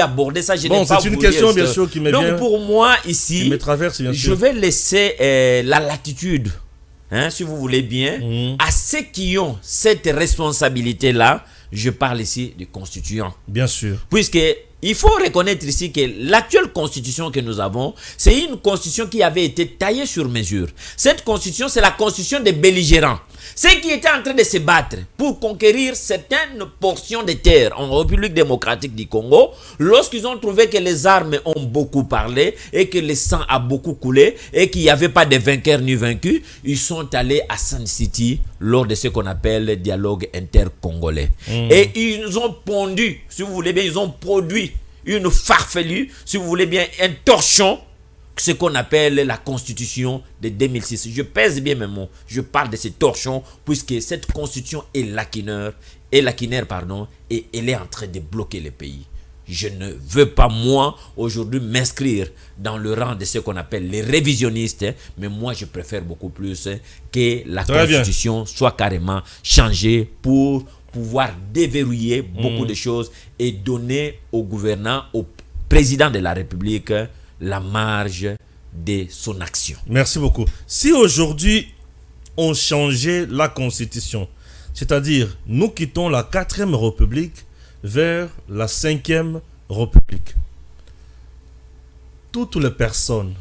aborder ça. Bon, c'est une question bien sûr qui me vient. Donc pour moi ici, me traverse, bien sûr. je vais laisser la latitude, si vous voulez bien, à ceux qui ont cette responsabilité-là. Je parle ici du constituant. Bien sûr. Puisque il faut reconnaître ici que l'actuelle constitution que nous avons, c'est une constitution qui avait été taillée sur mesure. Cette constitution, c'est la constitution des belligérants. Ceux qui étaient en train de se battre pour conquérir certaines portions de terres en République démocratique du Congo, lorsqu'ils ont trouvé que les armes ont beaucoup parlé et que le sang a beaucoup coulé et qu'il n'y avait pas de vainqueurs ni vaincus, ils sont allés à Sun City lors de ce qu'on appelle le dialogue intercongolais. Et ils ont pondu, si vous voulez bien, ils ont produit une farfelue, si vous voulez bien, un torchon, ce qu'on appelle la constitution de 2006. Je pèse bien mes mots. Je parle de ce torchon puisque cette constitution est lacunaire, et elle est en train de bloquer le pays. Je ne veux pas, moi, aujourd'hui, m'inscrire dans le rang de ce qu'on appelle les révisionnistes, mais moi, je préfère beaucoup plus que la constitution soit carrément changée pour pouvoir déverrouiller beaucoup de choses et donner au gouvernant, au président de la République, la marge de son action. Merci beaucoup. Si aujourd'hui, on changeait la constitution, c'est-à-dire nous quittons la 4e République vers la 5e République, toutes les personnes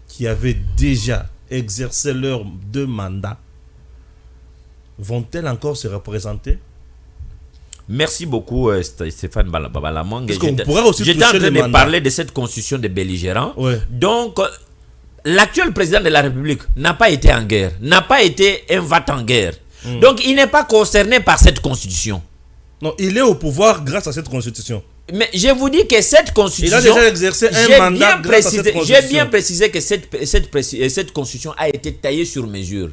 qui avaient déjà exercé leurs 2 mandats vont-elles encore se représenter? Merci beaucoup Stéphane Babalamang. J'étais en train de parler de cette constitution de belligérants. Ouais. Donc, l'actuel président de la République n'a pas été en guerre, n'a pas été un va-t-en guerre. Donc, il n'est pas concerné par cette constitution. Non, il est au pouvoir grâce à cette constitution. Mais je vous dis que cette constitution... Il a déjà exercé un mandat grâce à cette constitution. J'ai bien précisé que cette constitution a été taillée sur mesure.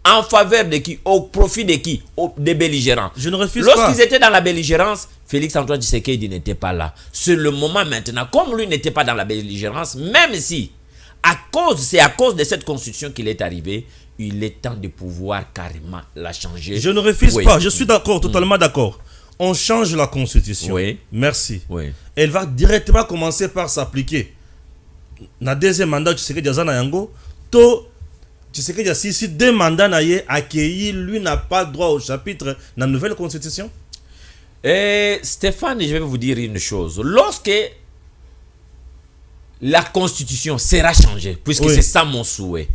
En faveur de qui? Au profit de qui? Des belligérants. Je ne refuse pas. Lorsqu'ils étaient dans la belligérance, Félix-Antoine Tshisekedi n'était pas là. C'est le moment maintenant. Comme lui n'était pas dans la belligérance, même si c'est à cause de cette constitution qu'il est arrivé, il est temps de pouvoir carrément la changer. Je ne refuse pas. Je suis d'accord, totalement d'accord. On change la constitution. Oui. Merci. Oui. Elle va directement commencer par s'appliquer. Na deuxième mandat, Tshisekedi Azana Yango, Tshisekedi si 2 mandats naye accueilli, lui n'a pas droit au chapitre de la nouvelle constitution. Stéphane, je vais vous dire une chose. Lorsque la constitution sera changée, puisque c'est ça mon souhait,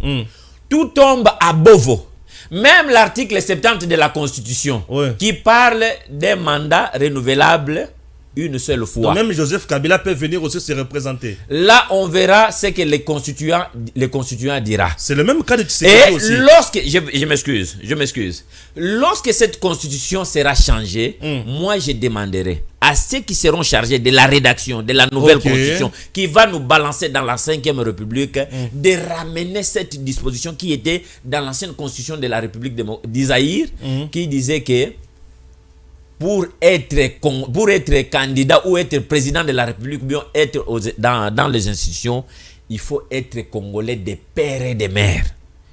tout tombe à Bovo. Même l'article 70 de la constitution qui parle d'un mandat renouvelable une seule fois. Donc même Joseph Kabila peut venir aussi se représenter. Là, on verra ce que les constituants dira. C'est le même cas de Tshisekedi aussi. Et lorsque, je m'excuse. Lorsque cette constitution sera changée, moi je demanderai à ceux qui seront chargés de la rédaction de la nouvelle constitution, qui va nous balancer dans la 5e République, de ramener cette disposition qui était dans l'ancienne constitution de la République d'Isaïr, qui disait que pour être candidat ou être président de la République, ou bien être dans les institutions, il faut être congolais de père et de mère.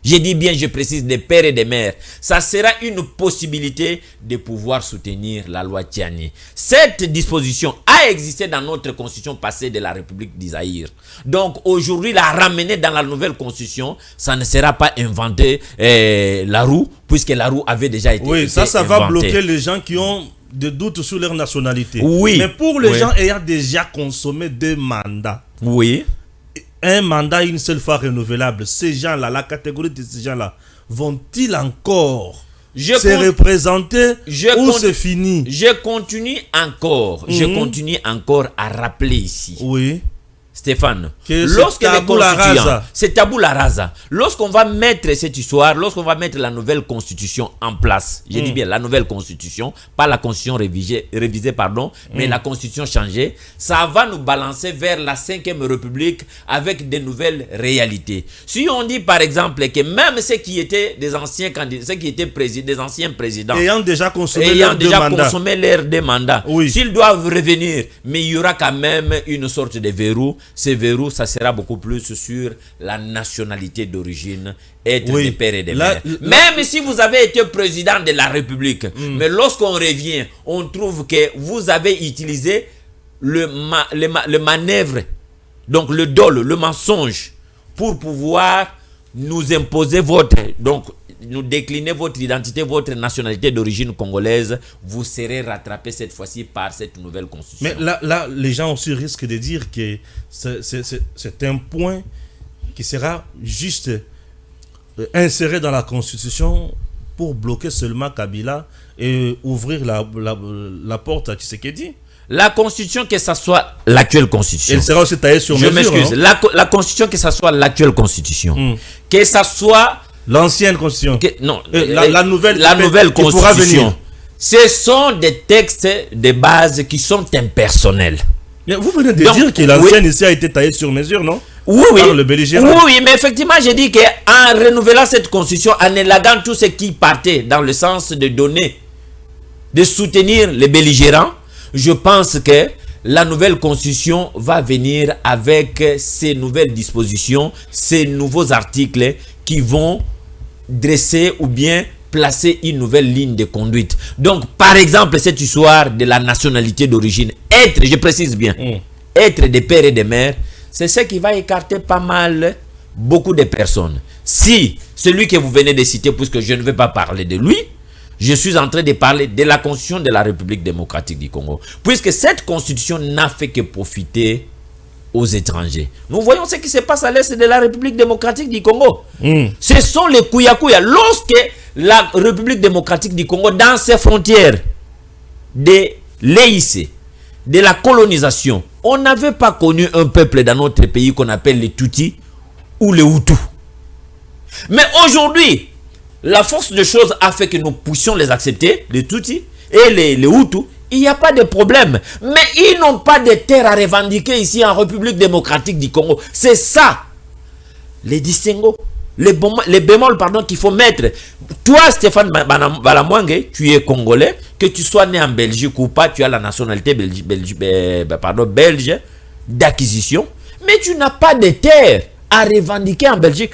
Je dis bien, je précise, des pères et des mères. Ça sera une possibilité de pouvoir soutenir la loi Tiani. Cette disposition a existé dans notre constitution passée de la République d'Isaïr. Donc aujourd'hui, la ramener dans la nouvelle constitution, ça ne sera pas inventer la roue, puisque la roue avait déjà été Oui, ça inventée. va bloquer les gens qui ont des doutes sur leur nationalité. Oui. Mais pour les gens ayant déjà consommé 2 mandats, oui, un mandat une seule fois renouvelable, ces gens-là, la catégorie de ces gens-là, vont-ils encore se représenter ou c'est fini? Je continue encore à rappeler ici. Oui. Stéphane, lorsque c'est tabou la rasa. Lorsqu'on va mettre cette histoire, lorsqu'on va mettre la nouvelle constitution en place, je dis bien la nouvelle constitution, pas la constitution révisée, mais la constitution changée, ça va nous balancer vers la 5e République avec de nouvelles réalités. Si on dit par exemple que même ceux qui étaient des anciens candidats, ceux qui étaient des anciens présidents, ayant déjà consommé leurs 2 mandats, oui, s'ils doivent revenir, mais il y aura quand même une sorte de verrou. Ce verrou, ça sera beaucoup plus sur la nationalité d'origine, être des pères et des mères. Même si vous avez été président de la République, mais lorsqu'on revient, on trouve que vous avez utilisé le manœuvre, donc le dol, le mensonge, pour pouvoir nous imposer nous décliner votre identité, votre nationalité d'origine congolaise, vous serez rattrapé cette fois-ci par cette nouvelle constitution. Mais là, les gens aussi risquent de dire que c'est un point qui sera juste inséré dans la constitution pour bloquer seulement Kabila et ouvrir la porte à Tshisekedi. La constitution, que ça soit l'actuelle constitution. Elle sera aussi taillée sur mesure. Je m'excuse. La constitution, que ça soit l'actuelle constitution. Que ça soit l'ancienne constitution. Non, la nouvelle constitution. Ce sont des textes de base qui sont impersonnels. Mais vous venez de dire que l'ancienne ici a été taillée sur mesure, non? Oui, par le belligérant. Oui, mais effectivement, j'ai dit qu'en renouvelant cette constitution, en élaguant tout ce qui partait dans le sens de donner, de soutenir les belligérants, je pense que la nouvelle constitution va venir avec ces nouvelles dispositions, ces nouveaux articles qui vont dresser ou bien placer une nouvelle ligne de conduite. Donc, par exemple, cette histoire de la nationalité d'origine, je précise bien, être des pères et des mères, c'est ce qui va écarter pas mal, beaucoup de personnes. Si celui que vous venez de citer, puisque je ne vais pas parler de lui, je suis en train de parler de la constitution de la République démocratique du Congo. Puisque cette constitution n'a fait que profiter aux étrangers. Nous voyons ce qui se passe à l'est de la République démocratique du Congo. Ce sont les Kouyakuya. Lorsque la République démocratique du Congo, dans ses frontières de l'EIC, de la colonisation, on n'avait pas connu un peuple dans notre pays qu'on appelle les Tutsis ou les Hutus. Mais aujourd'hui, la force des choses a fait que nous puissions les accepter, les Tutsis et les Hutus. Il n'y a pas de problème. Mais ils n'ont pas de terre à revendiquer ici en République démocratique du Congo. C'est ça, les distinguos, les bémols, qu'il faut mettre. Toi, Stéphane Balamwange, tu es congolais, que tu sois né en Belgique ou pas, tu as la nationalité belge d'acquisition, mais tu n'as pas de terre à revendiquer en Belgique.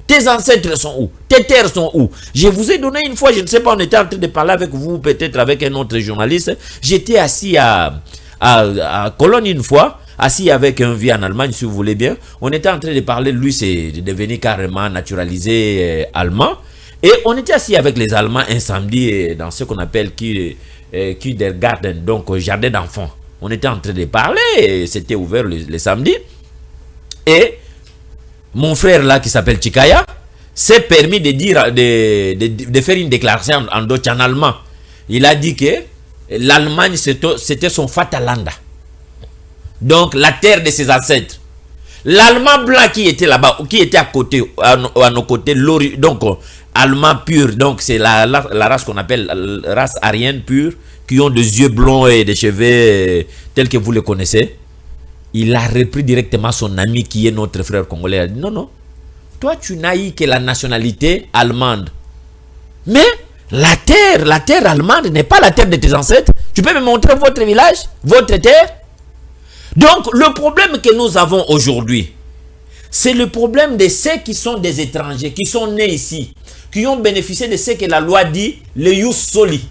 Tes ancêtres sont où? Tes terres sont où? Je vous ai donné une fois, je ne sais pas, on était en train de parler avec vous, peut-être avec un autre journaliste. J'étais assis à Cologne une fois, assis avec un vieux en Allemagne, si vous voulez bien. On était en train de parler, lui c'est devenu carrément naturalisé allemand. Et on était assis avec les Allemands un samedi dans ce qu'on appelle Kindergarten, donc jardin d'enfants. On était en train de parler, c'était ouvert le samedi. Et mon frère là qui s'appelle Chikaya s'est permis de dire de faire une déclaration en Deutsch, en allemand. Il a dit que l'Allemagne c'était son Vaterland. Donc la terre de ses ancêtres. L'Allemand blanc qui était là-bas, qui était à côté, à nos côtés, donc Allemand pur, donc c'est la race qu'on appelle la race aryenne pure, qui ont des yeux blonds et des cheveux tels que vous les connaissez. Il a repris directement son ami qui est notre frère congolais. Il a dit non, non, toi tu n'as eu que la nationalité allemande. Mais la terre allemande n'est pas la terre de tes ancêtres. Tu peux me montrer votre village, votre terre? Donc le problème que nous avons aujourd'hui, C'est le problème de ceux qui sont des étrangers, qui sont nés ici, qui ont bénéficié de ce que la loi dit, le ius soli,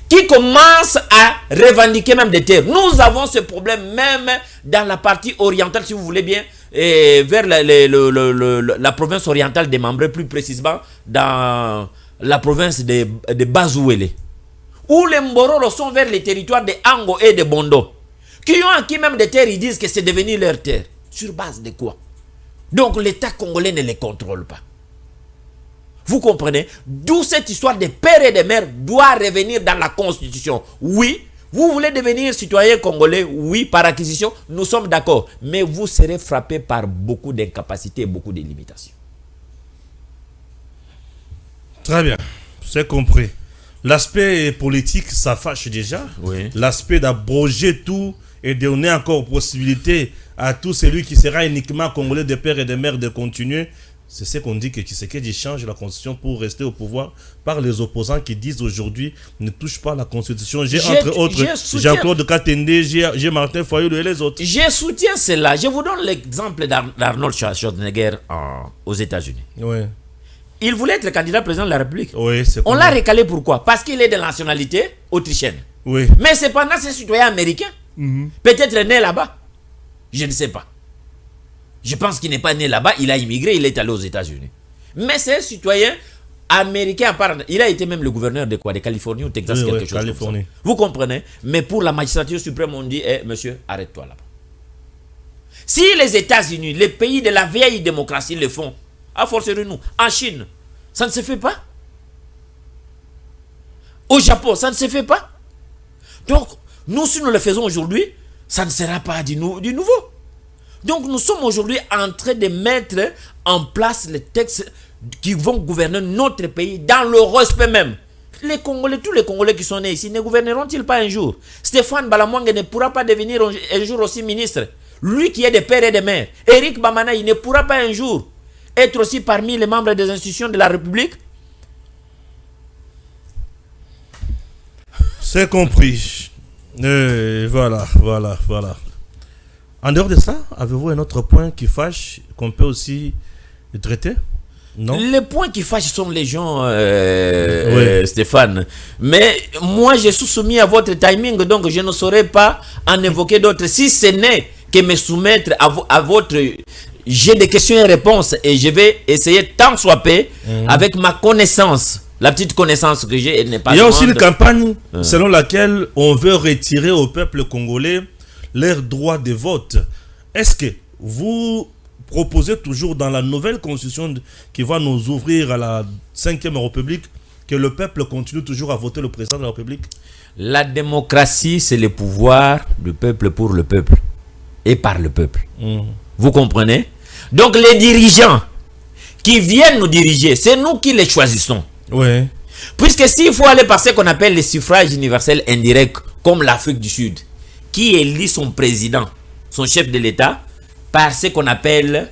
qui commencent à revendiquer même des terres. Nous avons ce problème même dans la partie orientale, si vous voulez bien, vers la province orientale des Mambré, plus précisément dans la province de Bazouele, où les Mbororo sont vers les territoires de Ango et de Bondo, qui ont acquis même des terres, ils disent que c'est devenu leur terre. Sur base de quoi? Donc l'État congolais ne les contrôle pas. Vous comprenez? D'où cette histoire de père et de mère doit revenir dans la Constitution. Oui, vous voulez devenir citoyen congolais, oui, par acquisition, nous sommes d'accord. Mais vous serez frappé par beaucoup d'incapacités et beaucoup de limitations. Très bien, c'est compris. L'aspect politique, ça fâche déjà. Oui. L'aspect d'abroger tout et de donner encore possibilité à tout celui qui sera uniquement congolais de père et de mère de continuer. C'est ce qu'on dit que Tshisekedi change la constitution pour rester au pouvoir par les opposants qui disent aujourd'hui ne touche pas la constitution. J'ai entre autres Jean-Claude Katende, j'ai Martin Fayulu et les autres. Je soutiens cela. Je vous donne l'exemple d'Arnold Schwarzenegger aux États-Unis. Oui. Il voulait être candidat président de la République. Oui, on l'a recalé pourquoi? Parce qu'il est de nationalité autrichienne. Oui. Mais cependant, c'est un citoyen américain. Peut-être né là-bas. Je ne sais pas. Je pense qu'il n'est pas né là-bas, il a immigré, il est allé aux États-Unis. Mais c'est un citoyen américain. Il a été même le gouverneur de quoi? De Californie ou Texas, quelque chose comme ça. Vous comprenez? Mais pour la magistrature suprême, on dit, monsieur, arrête-toi là-bas. Si les États-Unis, les pays de la vieille démocratie le font, à fortiori nous, en Chine, ça ne se fait pas. Au Japon, ça ne se fait pas. Donc, nous, si nous le faisons aujourd'hui, ça ne sera pas du nouveau. Donc nous sommes aujourd'hui en train de mettre en place les textes qui vont gouverner notre pays dans le respect même. Les Congolais, tous les Congolais qui sont nés ici, ne gouverneront-ils pas un jour? Stéphane Balamwang ne pourra pas devenir un jour aussi ministre. Lui qui est de père et de mère. Eric Bamana, il ne pourra pas un jour être aussi parmi les membres des institutions de la République. C'est compris. Voilà. En dehors de ça, avez-vous un autre point qui fâche qu'on peut aussi traiter? Non. Les points qui fâchent sont les gens, Stéphane. Mais moi, je suis soumis à votre timing, donc je ne saurais pas en évoquer d'autres. Si ce n'est que me soumettre à votre jeu de questions et réponses, et je vais essayer tant soit peu, avec ma connaissance, la petite connaissance que j'ai, elle n'est pas. Il y a aussi une campagne selon laquelle on veut retirer au peuple congolais leur droit de vote. Est-ce que vous proposez toujours dans la nouvelle constitution qui va nous ouvrir à la 5e République que le peuple continue toujours à voter le président de la République? La démocratie, c'est le pouvoir du peuple pour le peuple et par le peuple. Vous comprenez? Donc les dirigeants qui viennent nous diriger, c'est nous qui les choisissons. Oui. Puisque s'il faut aller par ce qu'on appelle les suffrages universels indirects, comme l'Afrique du Sud, qui élit son président, son chef de l'État, par ce qu'on appelle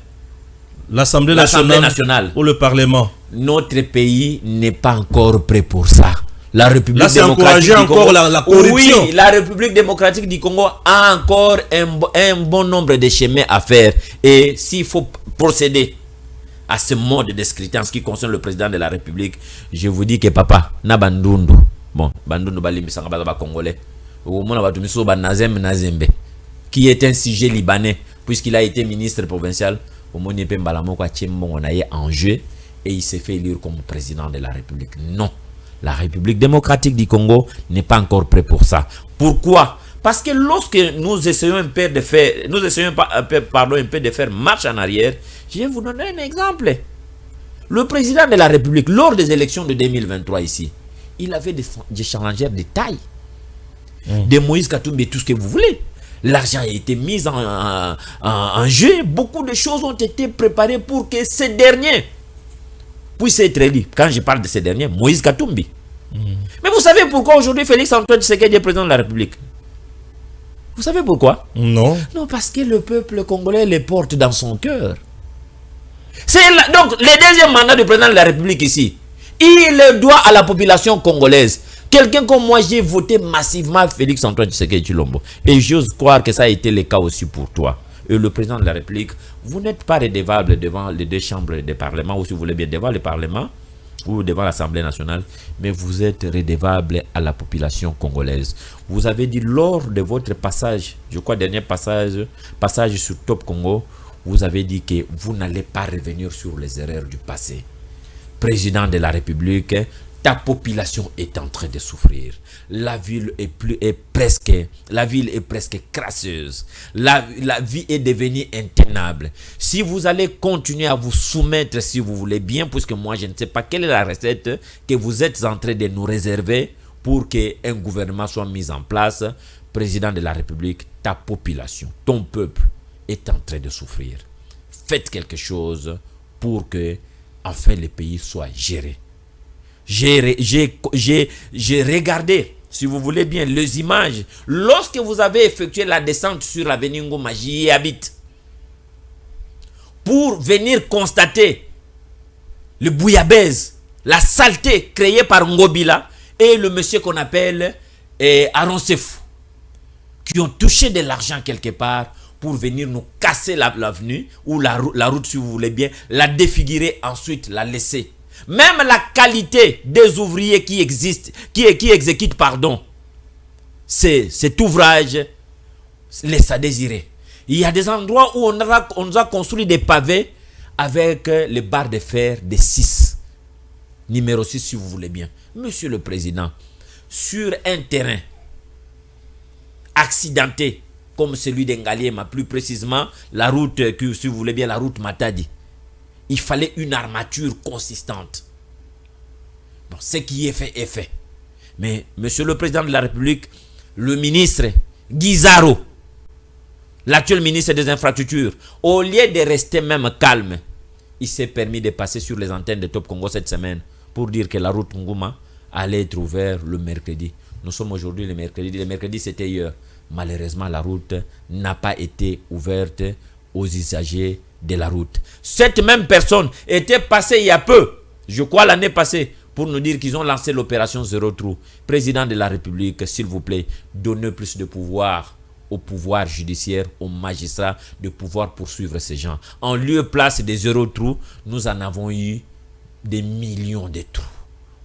l'Assemblée nationale ou le Parlement. Notre pays n'est pas encore prêt pour ça. La République démocratique du Congo, la corruption. Oui, la République démocratique du Congo a encore un bon nombre de chemins à faire. Et s'il faut procéder à ce mode de scrutin en ce qui concerne le président de la République, je vous dis que papa, na bandundu. Bon, bandundu balimisanga ba congolais. Qui est un sujet libanais, puisqu'il a été ministre provincial, on a eu en jeu et il s'est fait élire comme président de la République. Non, la République démocratique du Congo n'est pas encore prête pour ça. Pourquoi? Parce que lorsque nous essayons un peu de faire marche en arrière, je vais vous donner un exemple. Le président de la République, lors des élections de 2023 ici, il avait des challengers de taille. De Moïse Katumbi, tout ce que vous voulez. L'argent a été mis en jeu. Beaucoup de choses ont été préparées pour que ces derniers puissent être élus. Quand je parle de ces derniers, Moïse Katumbi. Mais vous savez pourquoi aujourd'hui Félix Antoine Tshisekedi est président de la République? Vous savez pourquoi? Non. Non, parce que le peuple congolais les porte dans son cœur. Donc, le deuxième mandat du président de la République ici, il le doit à la population congolaise. Quelqu'un comme moi, j'ai voté massivement Félix Antoine Tshisekedi Tshilombo. Et j'ose croire que ça a été le cas aussi pour toi. et le président de la République, vous n'êtes pas redevable devant les deux chambres du Parlement, ou si vous voulez bien devant le Parlement, ou devant l'Assemblée nationale, mais vous êtes redevable à la population congolaise. Vous avez dit lors de votre passage, je crois dernier passage sur Top Congo, vous avez dit que vous n'allez pas revenir sur les erreurs du passé. Président de la République, ta population est en train de souffrir. La ville est presque crasseuse. La vie est devenue intenable. Si vous allez continuer à vous soumettre, si vous voulez bien, puisque moi je ne sais pas quelle est la recette que vous êtes en train de nous réserver pour qu'un gouvernement soit mis en place, président de la République, ta population, ton peuple est en train de souffrir. Faites quelque chose pour que enfin le pays soit géré. J'ai regardé, si vous voulez bien, les images. Lorsque vous avez effectué la descente sur l'avenue Ngoma, j'y habite. Pour venir constater le bouillabaisse, la saleté créée par Ngobila et le monsieur qu'on appelle Aaron Sefou, qui ont touché de l'argent quelque part pour venir nous casser l'avenue ou la route, si vous voulez bien, la défigurer, ensuite la laisser. Même la qualité des ouvriers qui existent, qui exécutent, cet ouvrage laisse à désirer. Il y a des endroits où on nous a construit des pavés avec les barres de fer de 6. Numéro 6, si vous voulez bien. Monsieur le Président, sur un terrain accidenté, comme celui d'Engaliema, plus précisément, la route, si vous voulez bien, la route Matadi, il fallait une armature consistante. Bon, ce qui est fait. Mais, monsieur le président de la République, le ministre Guizaro, l'actuel ministre des Infrastructures, au lieu de rester même calme, il s'est permis de passer sur les antennes de Top Congo cette semaine pour dire que la route Nguma allait être ouverte le mercredi. Nous sommes aujourd'hui le mercredi. Le mercredi, c'était hier. Malheureusement, la route n'a pas été ouverte aux usagers de la route. Cette même personne était passée il y a peu, je crois l'année passée, pour nous dire qu'ils ont lancé l'opération Zéro Trou. Président de la République, s'il vous plaît, donnez plus de pouvoir au pouvoir judiciaire, aux magistrats, de pouvoir poursuivre ces gens. En lieu place des Zéro Trou, nous en avons eu des millions de trous.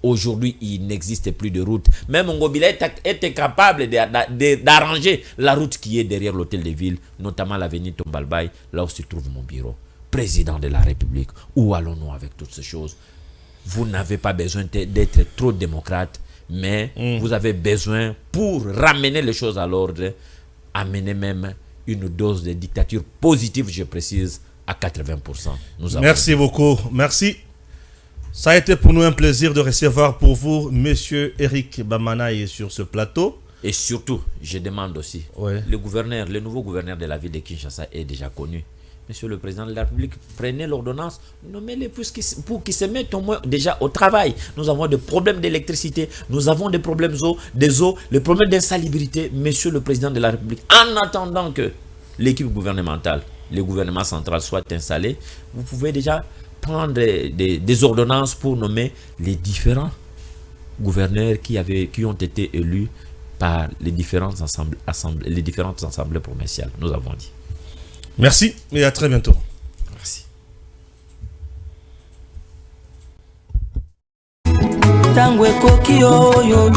Aujourd'hui, il n'existe plus de route. Même Ngobila est incapable d'arranger la route qui est derrière l'hôtel de ville, notamment l'avenue Tombalbaye, là où se trouve mon bureau. Président de la République, où allons-nous avec toutes ces choses? Vous n'avez pas besoin d'être trop démocrate, mais vous avez besoin, pour ramener les choses à l'ordre, amener même une dose de dictature positive, je précise, à 80%. Merci beaucoup. Merci. Ça a été pour nous un plaisir de recevoir pour vous Monsieur Eric Bamanaye sur ce plateau. Et surtout, je demande aussi, le nouveau gouverneur de la ville de Kinshasa est déjà connu. Monsieur le Président de la République, prenez l'ordonnance, nommez-les pour qu'ils se mettent au moins déjà au travail. Nous avons des problèmes d'électricité, nous avons des problèmes des eaux, les problèmes d'insalubrité. Monsieur le Président de la République, en attendant que l'équipe gouvernementale, le gouvernement central soit installé, vous pouvez déjà prendre des ordonnances pour nommer les différents gouverneurs qui ont été élus par les différentes assemblées provinciales. Nous avons dit. Merci et à très bientôt. Merci. Tango ekoki oyo